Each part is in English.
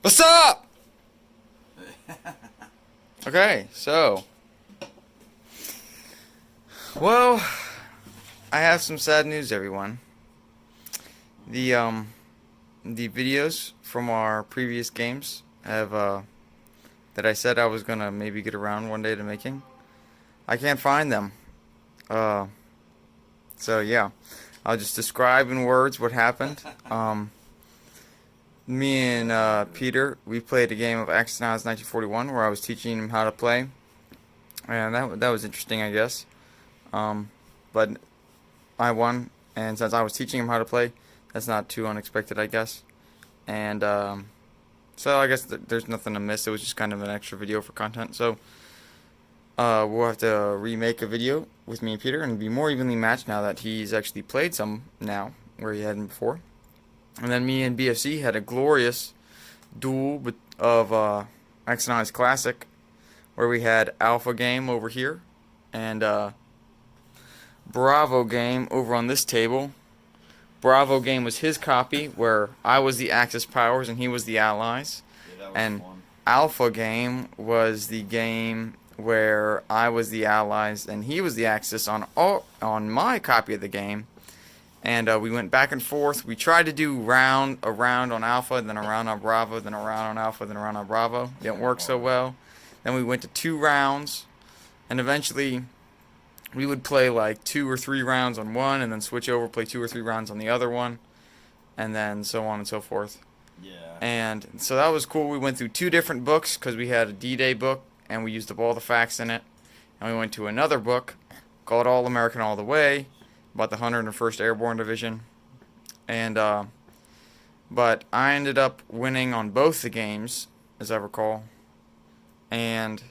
What's up? Okay, so, well, I have some sad news, everyone. The videos from our previous games have, that I said I was gonna maybe get around one day to making, I can't find them. So yeah, I'll just describe in words what happened. Me and Peter, we played a game of X-Naus 1941 where I was teaching him how to play, and that was interesting, I guess. But I won, and since I was teaching him how to play, that's not too unexpected, I guess. And so I guess there's nothing to miss. It was just kind of an extra video for content. So we'll have to remake a video with me and Peter, and be more evenly matched now that he's actually played some now where he hadn't before. And then me and BFC had a glorious duel of X-Naus Classic, where we had Alpha Game over here and Bravo Game over on this table. Bravo Game was his copy, where I was the Axis powers and he was the Allies. Yeah, that was And fun. Alpha Game was the game where I was the Allies and he was the Axis on my copy of the game. And we went back and forth. We tried to do a round on Alpha, then a round on Bravo, then a round on Alpha, then a round on Bravo. Didn't work so well. Then we went to 2 rounds, and eventually we would play like 2 or 3 rounds on one, and then switch over, play 2 or 3 rounds on the other one, and then so on and so forth. Yeah. And so that was cool. We went through 2 different books because we had a D-Day book, and we used up all the facts in it. And we went to another book called All American All the Way, about the 101st Airborne Division. And but I ended up winning on both the games, as I recall. And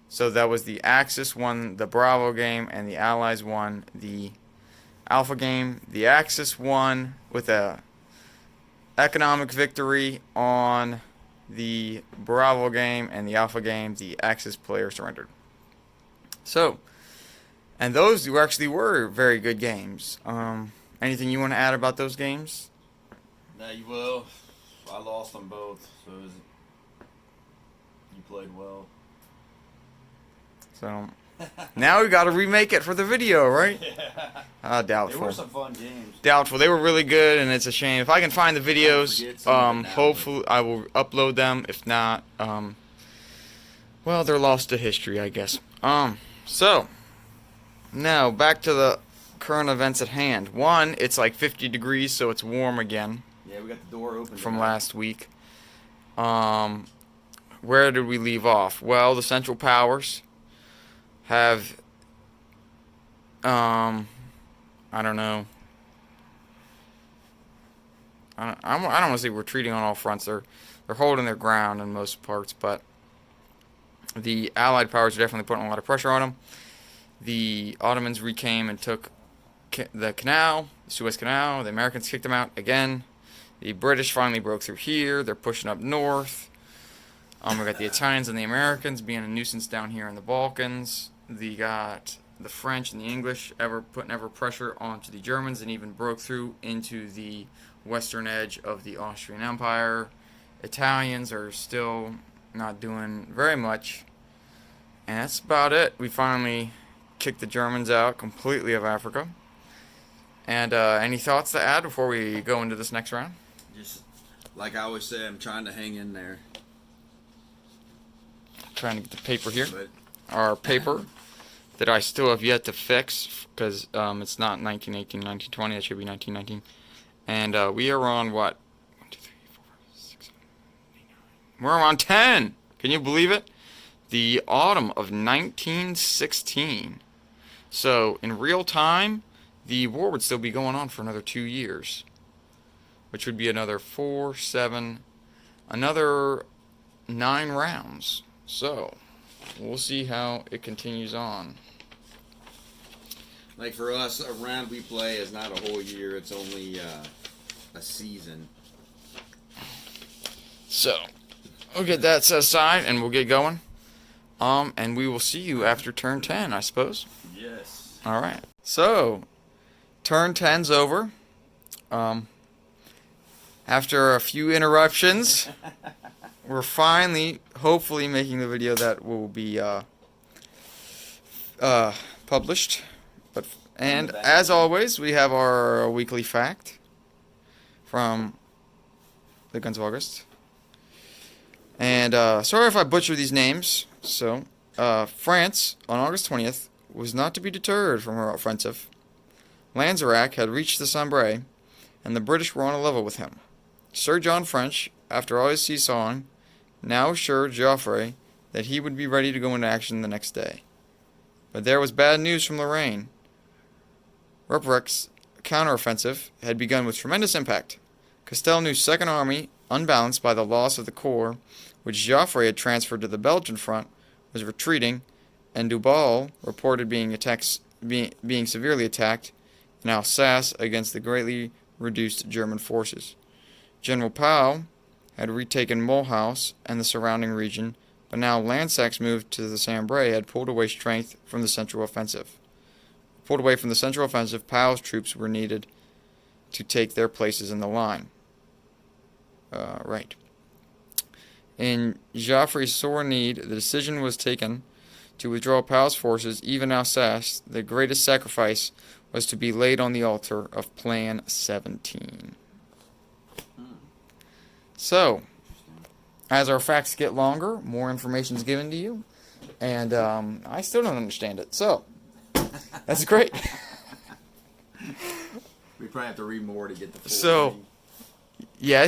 so that was the Axis won the Bravo game, and the Allies won the Alpha game. The Axis won with a economic victory on the Bravo game, and the Alpha game, the Axis player surrendered. So, and those were very good games. Anything you want to add about those games? Now you will. I lost them both, so you played well. So, now we got to remake it for the video, right? Yeah. They Doubtful. were some fun games. Doubtful. They were really good, and it's a shame. If I can find the videos, forget some of it now, hopefully I will upload them. If not, well, they're lost to history, I guess. So, now back to the current events at hand. One, it's like 50 degrees, so it's warm again Yeah, we got the door open from tonight. last week. Where did we leave off? Well, the Central Powers have, I don't know. I don't want to say retreating on all fronts. They're holding their ground in most parts, but the Allied powers are definitely putting a lot of pressure on them. The Ottomans recame and took the canal, the Suez Canal. The Americans kicked them out again. The British finally broke through here. They're pushing up north. We got the Italians and the Americans being a nuisance down here in the Balkans. They got the French and the English putting ever pressure onto the Germans, and even broke through into the western edge of the Austrian Empire. Italians are still not doing very much. And that's about it. We finally kicked the Germans out completely of Africa. And any thoughts to add before we go into this next round? Just like I always say, I'm trying to hang in there. Trying to get the paper here. But Our paper that I still have yet to fix, because it's not 1918, 1920. It should be 1919. And we are on what? 1, 2, 3, 4, 5, 6, 7, 8, 9. We're on 10. Can you believe it? The autumn of 1916. So in real time, the war would still be going on for another 2 years, which would be another 4, 7, another 9 rounds. So we'll see how it continues on. like for us, a round we play is not a whole year. It's only a season. So we'll get that set aside and we'll get going. And we will see you after turn 10, I suppose. Yes. All right. So turn 10's over. After a few interruptions, we're finally, hopefully, making the video that will be published. And as always, we have our weekly fact from the Guns of August. And sorry if I butcher these names. So, France, on August 20th, was not to be deterred from her offensive. Lanzerac had reached the Sambre, and the British were on a level with him. Sir John French, after all his seesawing, now assured Joffre that he would be ready to go into action the next day. But there was bad news from Lorraine. Ruprecht's counteroffensive had begun with tremendous impact. Castelnu's Second Army, unbalanced by the loss of the corps which Joffre had transferred to the Belgian front, was retreating, and Duval reported being severely attacked in Alsace against the greatly reduced German forces. General Pau had retaken Mulhouse and the surrounding region, but now Lansac's move to the Sambre had pulled away strength from the central offensive. Pau's troops were needed to take their places in the line. Right. In Joffre's sore need, the decision was taken to withdraw Pau's forces, even Alsace. The greatest sacrifice was to be laid on the altar of Plan 17. So, as our facts get longer, more information is given to you, and I still don't understand it. So, that's great. We probably have to read more to get the full So, yeah,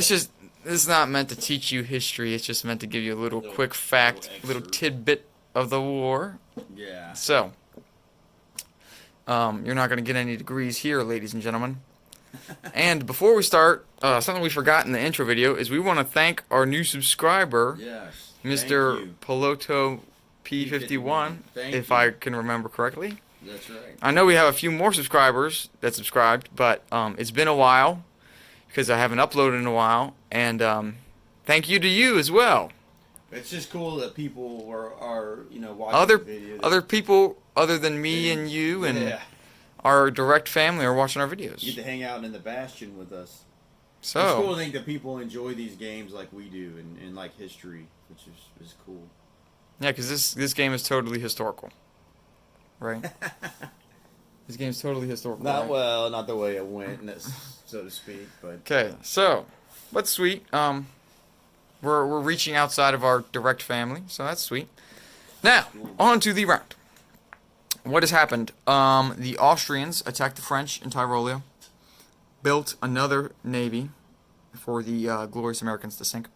it's not meant to teach you history. It's just meant to give you a little quick fact, little tidbit of the war. Yeah. So, you're not going to get any degrees here, ladies and gentlemen. And before we start, something we forgot in the intro video is we want to thank our new subscriber, Yes. Mr. Piloto P51, if I can remember correctly. That's right. I know we have a few more subscribers that subscribed, but it's been a while because I haven't uploaded in a while. And thank you to you as well. It's just cool that people are watching Other the video. other people other than me and you and our direct family are watching our videos. You get to hang out in the Bastion with us. So it's cool to think that people enjoy these games like we do and like history, which is cool. Yeah, because this game is totally historical. Right? This game's totally historical. Not right? well, not the way it went, so to speak. But okay, so but sweet. We're reaching outside of our direct family, so that's sweet. Now on to the round. What has happened? The Austrians attacked the French in Tyrolia, built another navy for the glorious Americans to sink,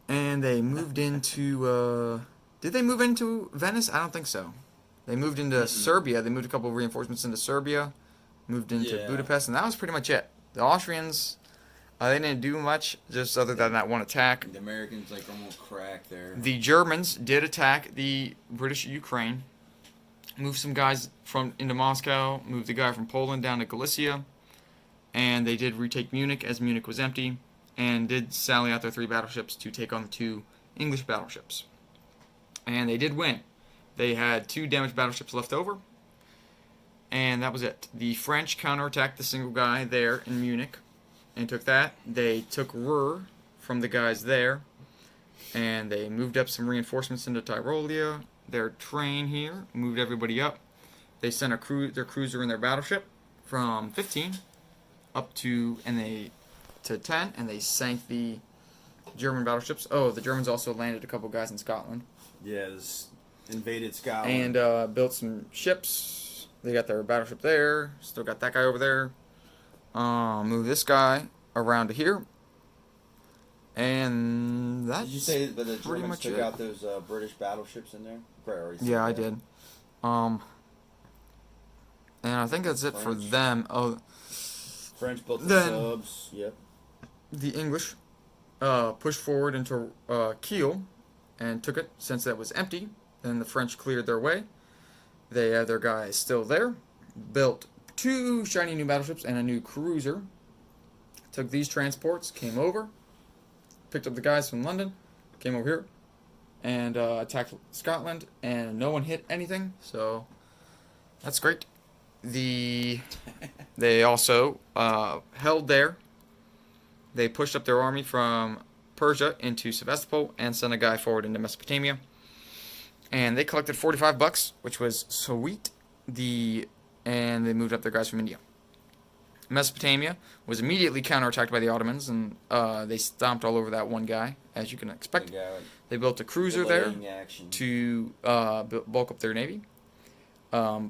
and they moved into. Did they move into Venice? I don't think so. They moved into Serbia. They moved a couple of reinforcements into Serbia, moved into Budapest, and that was pretty much it. The Austrians, they didn't do much, just other than that one attack. the Americans almost cracked there. The Germans did attack the British Ukraine, moved some guys into Moscow, moved the guy from Poland down to Galicia, and they did retake Munich as Munich was empty, and did sally out their 3 battleships to take on the 2 English battleships. And they did win. They had 2 damaged battleships left over, and that was it. The French counterattacked the single guy there in Munich and took that. They took Ruhr from the guys there, and they moved up some reinforcements into Tyrolia. Their train here moved everybody up. They sent their cruiser and their battleship from 15 up to 10, and they sank the German battleships. Oh, the Germans also landed a couple guys in Scotland. Yeah, this invaded Scotland. And built some ships. They got their battleship there. Still got that guy over there. Move this guy around to here. And that's Did you say that the pretty Germans much took it. out those British battleships in there? Yeah, I did. And I think that's it for French. them. Oh, French built the Then- subs. Yep. the English pushed forward into Kiel and took it since that was empty. Then the French cleared their way. They had their guys still there. Built 2 shiny new battleships and a new cruiser. Took these transports, came over, picked up the guys from London, came over here, and attacked Scotland, and no one hit anything, so that's great. They also held there. They pushed up their army from Persia into Sevastopol and sent a guy forward into Mesopotamia. And they collected $45, which was sweet. And they moved up their guys from India. Mesopotamia was immediately counterattacked by the Ottomans, and they stomped all over that one guy, as you can expect. They built a cruiser there to bulk up their navy.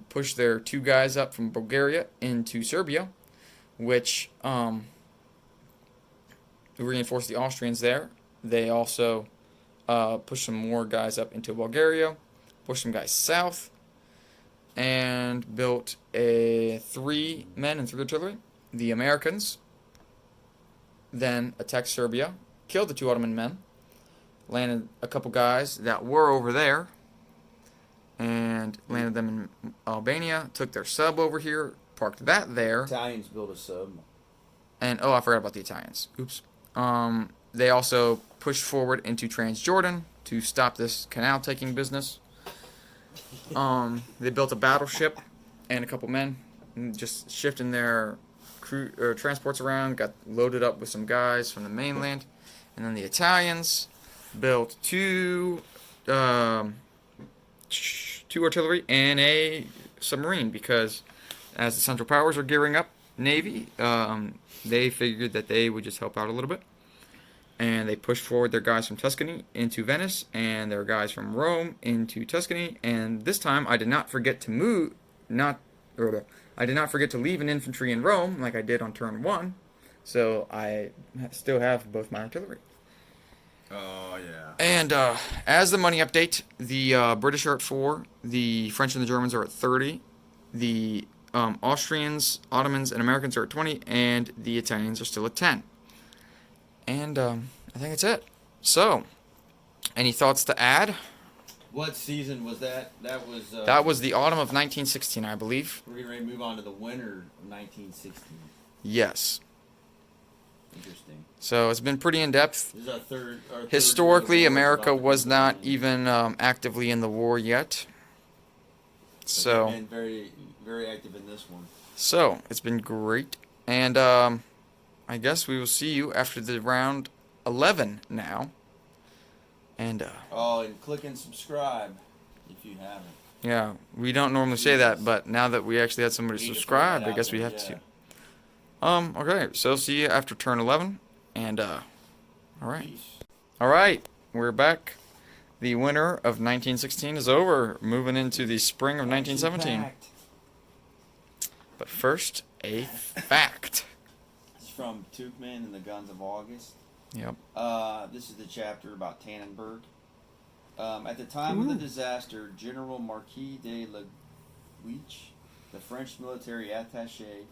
Pushed their 2 guys up from Bulgaria into Serbia, which reinforced the Austrians there. They also pushed some more guys up into Bulgaria, pushed some guys south, and built 3 men and 3 artillery. The Americans then attacked Serbia, killed the 2 Ottoman men, landed a couple guys that were over there, and landed them in Albania, took their sub over here, parked that there. Italians built a sub. And, I forgot about the Italians. Oops. They also pushed forward into Transjordan to stop this canal-taking business. They built a battleship and a couple men, just shifting their transports around, got loaded up with some guys from the mainland. And then the Italians built 2 artillery and a submarine, because as the Central Powers are gearing up Navy, they figured that they would just help out a little bit. And they pushed forward their guys from Tuscany into Venice, and their guys from Rome into Tuscany. And this time, I did not forget to leave an infantry in Rome like I did on turn 1. So I still have both my artillery. Oh, yeah. And as the money update, the British are at 4, the French and the Germans are at 30, the Austrians, Ottomans, and Americans are at 20, and the Italians are still at 10. And I think that's it. So, any thoughts to add? What season was that? That was the autumn of 1916, I believe. We're getting ready to move on to the winter of 1916. Yes. Interesting. So it's been pretty in-depth. This is our third Historically, America was not even actively in the war yet. So they've been very, very active in this one. So it's been great, and I guess we will see you after the round 11 now. And and click and subscribe if you haven't. Yeah, we don't normally say that, but now that we actually had somebody subscribe, I guess we have to. Okay, so see you after turn 11, and all right. Peace. All right, we're back. The winter of 1916 is over, moving into the spring of 1917. But first, a fact. It's from Tuchman and the Guns of August. Yep. This is the chapter about Tannenberg. At the time of the disaster, General Marquis de la Guiche, the French military attaché,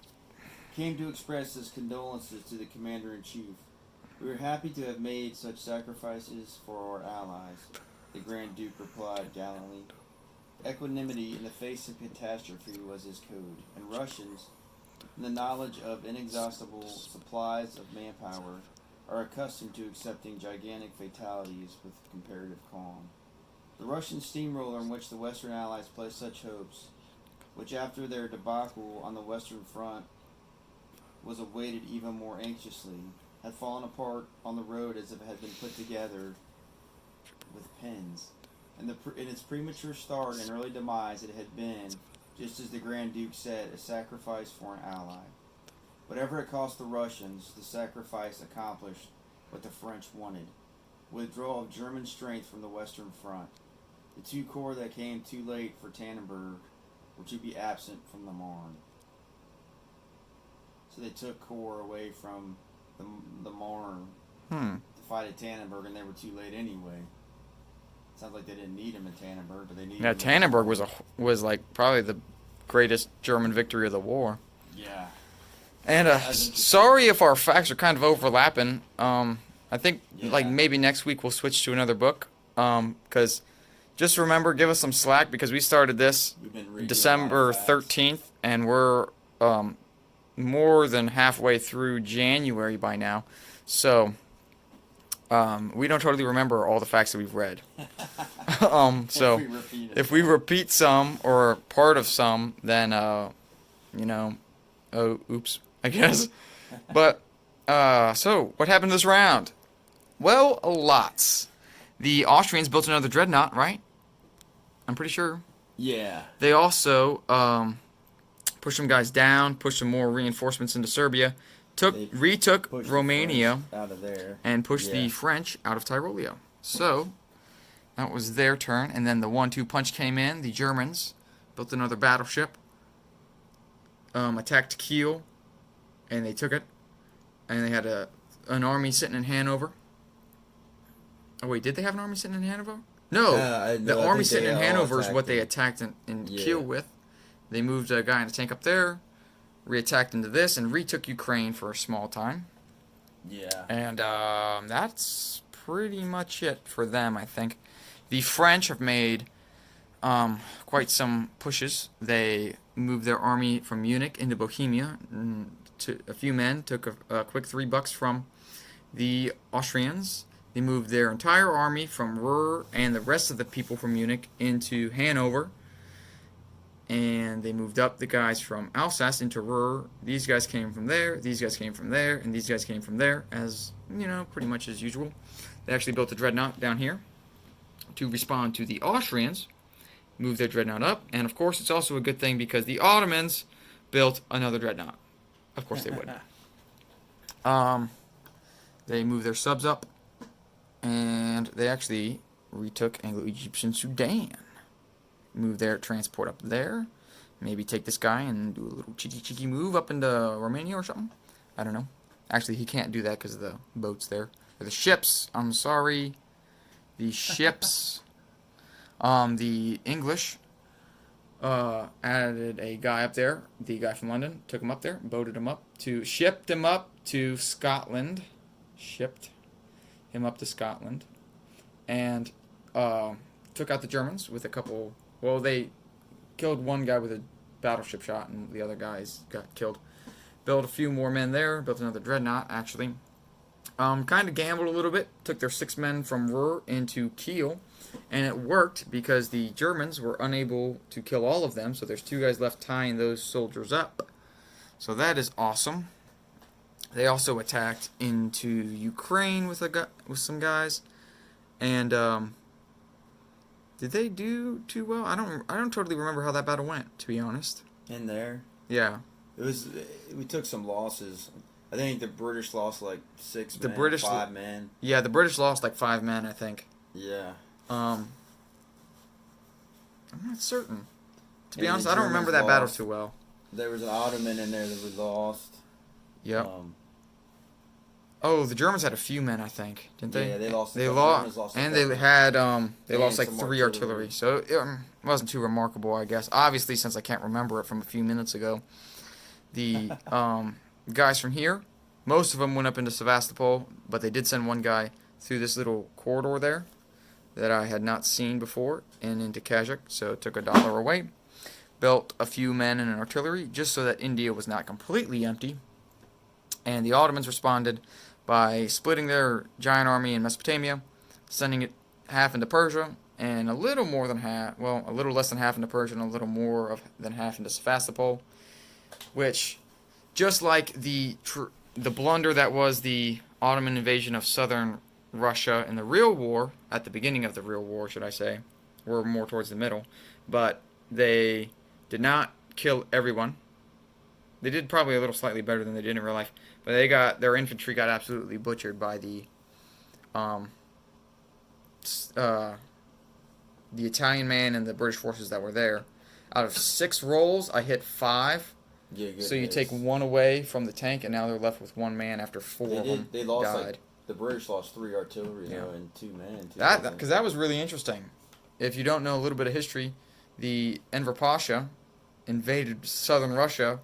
came to express his condolences to the commander-in-chief. We are happy to have made such sacrifices for our allies, the Grand Duke replied gallantly. Equanimity in the face of catastrophe was his code, and Russians, in the knowledge of inexhaustible supplies of manpower, are accustomed to accepting gigantic fatalities with comparative calm. The Russian steamroller in which the Western Allies placed such hopes, which after their debacle on the Western Front was awaited even more anxiously, had fallen apart on the road as if it had been put together with pins. In its premature start and early demise, it had been, just as the Grand Duke said, a sacrifice for an ally. Whatever it cost the Russians, the sacrifice accomplished what the French wanted: withdrawal of German strength from the Western Front. The 2 corps that came too late for Tannenberg were to be absent from the Marne. So they took corps away from the Marne to fight at Tannenberg, and they were too late anyway. Sounds like they didn't need him at Tannenberg, but they needed him. Yeah, Tannenberg was like probably the greatest German victory of the war. Yeah. And sorry if our facts are kind of overlapping. I think like maybe next week we'll switch to another book. Because just remember, give us some slack, because we started this December 13th, and we're more than halfway through January by now. So we don't totally remember all the facts that we've read. So if we repeat some or part of some, then oops, I guess. But so what happened this round? Well, lots. The Austrians built another dreadnought, right? I'm pretty sure. Yeah. They also pushed some guys down, pushed some more reinforcements into Serbia, They retook pushed the Romania, French out of there. and pushed Yeah. the French out of Tyrolia. So that was their turn, and then the 1-2 punch came in. The Germans built another battleship, attacked Kiel, and they took it. And they had an army sitting in Hanover. Oh wait, did they have an army sitting in Hanover? No, the I army think sitting they in all Hanover is what attacked they it. attacked in Yeah. Kiel with. They moved a guy in a tank up there, reattacked into this, and retook Ukraine for a small time. Yeah. And that's pretty much it for them, I think. The French have made quite some pushes. They moved their army from Munich into Bohemia. A few men took a quick $3 from the Austrians. They moved their entire army from Ruhr and the rest of the people from Munich into Hanover. And they moved up the guys from Alsace into Ruhr. These guys came from there, these guys came from there, and these guys came from there, as, pretty much as usual. They actually built a dreadnought down here to respond to the Austrians, moved their dreadnought up, and of course it's also a good thing because the Ottomans built another dreadnought. Of course they would. They moved their subs up, and they actually retook Anglo-Egyptian Sudan. Move their transport up there. Maybe take this guy and do a little cheeky move up into Romania or something. I don't know. Actually, he can't do that because of the boats there. Or the ships. I'm sorry. The ships. The English added a guy up there. The guy from London. Took him up there. Shipped him up to Scotland. Shipped him up to Scotland. And took out the Germans with a couple... Well, they killed one guy with a battleship shot, and the other guys got killed. Built a few more men there. Built another dreadnought, actually. Kind of gambled a little bit. Took their 6 men from Ruhr into Kiel. And it worked because the Germans were unable to kill all of them. So there's 2 guys left tying those soldiers up. So that is awesome. They also attacked into Ukraine with some guys. And did they do too well? I don't totally remember how that battle went, to be honest. In there. Yeah. We took some losses. I think the British lost like 6 The men, British 5 men. Yeah, the British lost like 5 men, I think. Yeah. I'm not certain. To be And honest, the I don't remember Germans that battle lost. too well. There was an Ottoman in there that we lost. Yep. Oh, the Germans had a few men, I think, didn't they? Yeah, they lost. They the lost, Germans lost a and couple. they had they And lost like some 3 artillery. artillery. So it wasn't too remarkable, I guess. Obviously, since I can't remember it from a few minutes ago, the guys from here, most of them went up into Sevastopol, but they did send one guy through this little corridor there that I had not seen before and into Kazakh. So it took $1 away. Built a few men and an artillery just so that India was not completely empty. And the Ottomans responded by splitting their giant army in Mesopotamia, sending it half into Persia, and a little more than half, well, a little less than half into Persia, and a little more than half into Sevastopol, which, just like the blunder that was the Ottoman invasion of southern Russia in the real war, at the beginning of the real war, should I say, we're more towards the middle, but they did not kill everyone. They did probably a little slightly better than they did in real life, but their infantry got absolutely butchered by the Italian man and the British forces that were there. Out of 6 rolls, I hit 5. Yeah, good So you hits. take 1 away from the tank, and now they're left with 1 man after 4 of them They lost died. like the British lost 3 artillery Yeah. though, and 2 men. Because that was really interesting. If you don't know a little bit of history, the Enver Pasha invaded southern Russia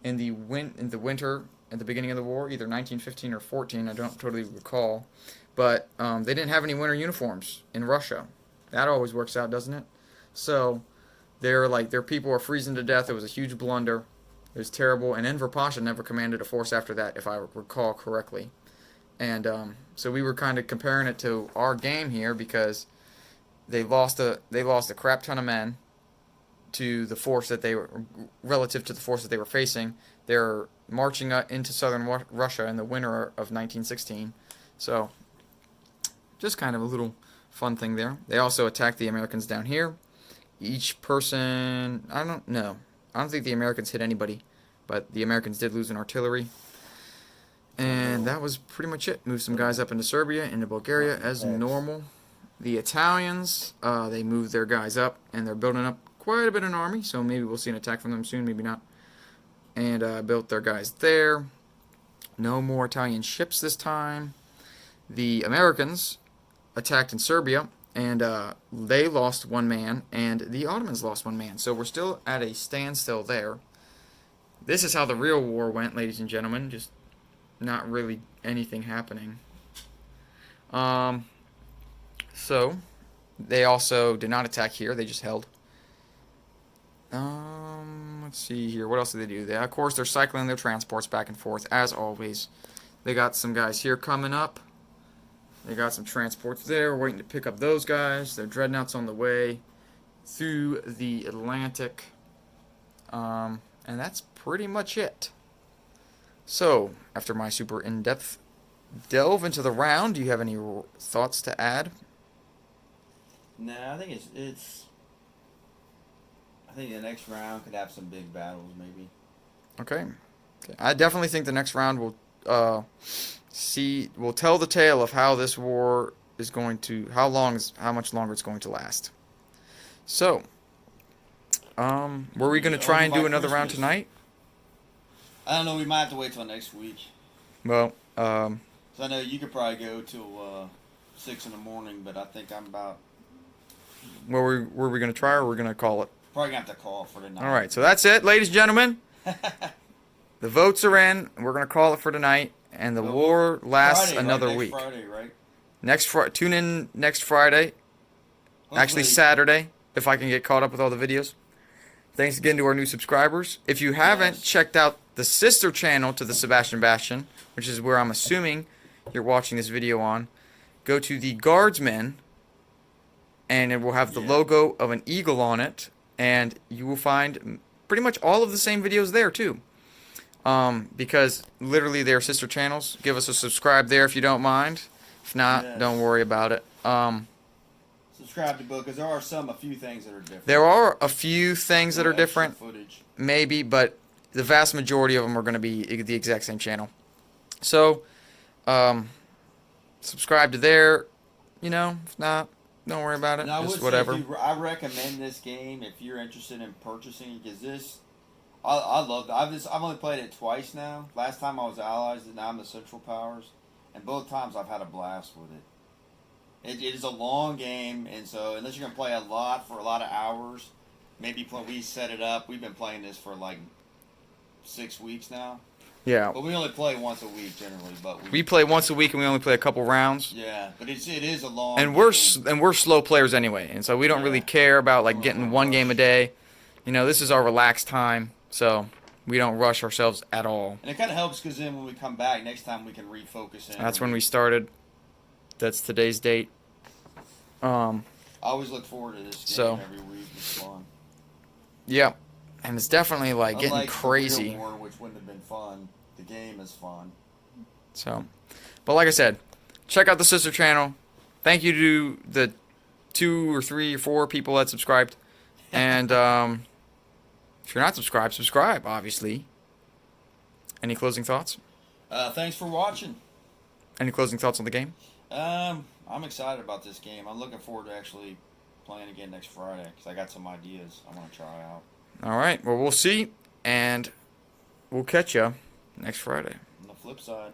in the winter at the beginning of the war, either 1915 or 14. I don't totally recall, but they didn't have any winter uniforms in Russia. That always works out, doesn't it? So their people were freezing to death. It was a huge blunder. It was terrible, and Enver Pasha never commanded a force after that, if I recall correctly. And so we were kind of comparing it to our game here because they lost a crap ton of men to the force that they were relative to the force that they were facing. They're marching into southern Russia in the winter of 1916. So just kind of a little fun thing there. They also attacked the Americans down here. Each person, I don't know. I don't think the Americans hit anybody, but the Americans did lose an artillery. And that was pretty much it. Moved some guys up into Serbia, into Bulgaria as normal. The Italians, they moved their guys up, and they're building up quite a bit of an army, so maybe we'll see an attack from them soon, maybe not. And built their guys there. No more Italian ships this time. The Americans attacked in Serbia, and they lost 1 man, and the Ottomans lost 1 man. So we're still at a standstill there. This is how the real war went, ladies and gentlemen. Just not really anything happening. So they also did not attack here. They just held. Let's see here. What else did they do? Of course, they're cycling their transports back and forth, as always. They got some guys here coming up. They got some transports there, waiting to pick up those guys. Their dreadnoughts on the way through the Atlantic. And that's pretty much it. So, after my super in-depth delve into the round, do you have any thoughts to add? Nah, I think it's. I think the next round could have some big battles, maybe. Okay. I definitely think the next round will will tell the tale of how this war is going to, how much longer it's going to last. So, were we going to try and do another round tonight? I don't know. We might have to wait till next week. Well, so I know you could probably go till 6 in the morning, but I think I'm about. Were we going to try, or we're going to call it? Probably gonna have to call for tonight. All right, so that's it, ladies and gentlemen. The votes are in. We're going to call it for tonight, and the war lasts another week. Friday, right? Tune in next Friday. Hopefully. Actually, Saturday, if I can get caught up with all the videos. Thanks again to our new subscribers. If you haven't checked out the sister channel to the Sebastian Bastion, which is where I'm assuming you're watching this video on, go to the Guardsmen, and it will have the logo of an eagle on it, and you will find pretty much all of the same videos there too. Because literally they're sister channels. Give us a subscribe there if you don't mind. If not, don't worry about it. Subscribe to book, because there are a few things that are different. There are a few things that are different, footage. Maybe, but the vast majority of them are going to be the exact same channel. So, subscribe to there. You know, if not, don't worry about it. Just whatever. I recommend this game if you're interested in purchasing it, because this, I love it. I've only played it twice now. Last time I was Allies, and now I'm the Central Powers, and both times I've had a blast with it. It is a long game, and so unless you're gonna play a lot for a lot of hours, maybe we set it up. We've been playing this for like 6 weeks now. Yeah. But we only play once a week generally. But we play once a week, and we only play a couple rounds. Yeah, but it is a long. And we're slow players anyway, and so we don't really care about like getting one game a day. You know, this is our relaxed time, so we don't rush ourselves at all. And it kind of helps because then when we come back next time, we can refocus in. That's when we started. That's today's date. I always look forward to this game every week. It's fun. Yeah, and it's definitely like getting Unlike crazy. The Real War, which wouldn't have been fun. The game is fun. So, but like I said, check out the sister channel. Thank you to the 2 or 3 or 4 people that subscribed. And if you're not subscribed, subscribe, obviously. Any closing thoughts? Thanks for watching. Any closing thoughts on the game? I'm excited about this game. I'm looking forward to actually playing again next Friday because I got some ideas I want to try out. All right. Well, we'll see, and we'll catch you next Friday. On the flip side.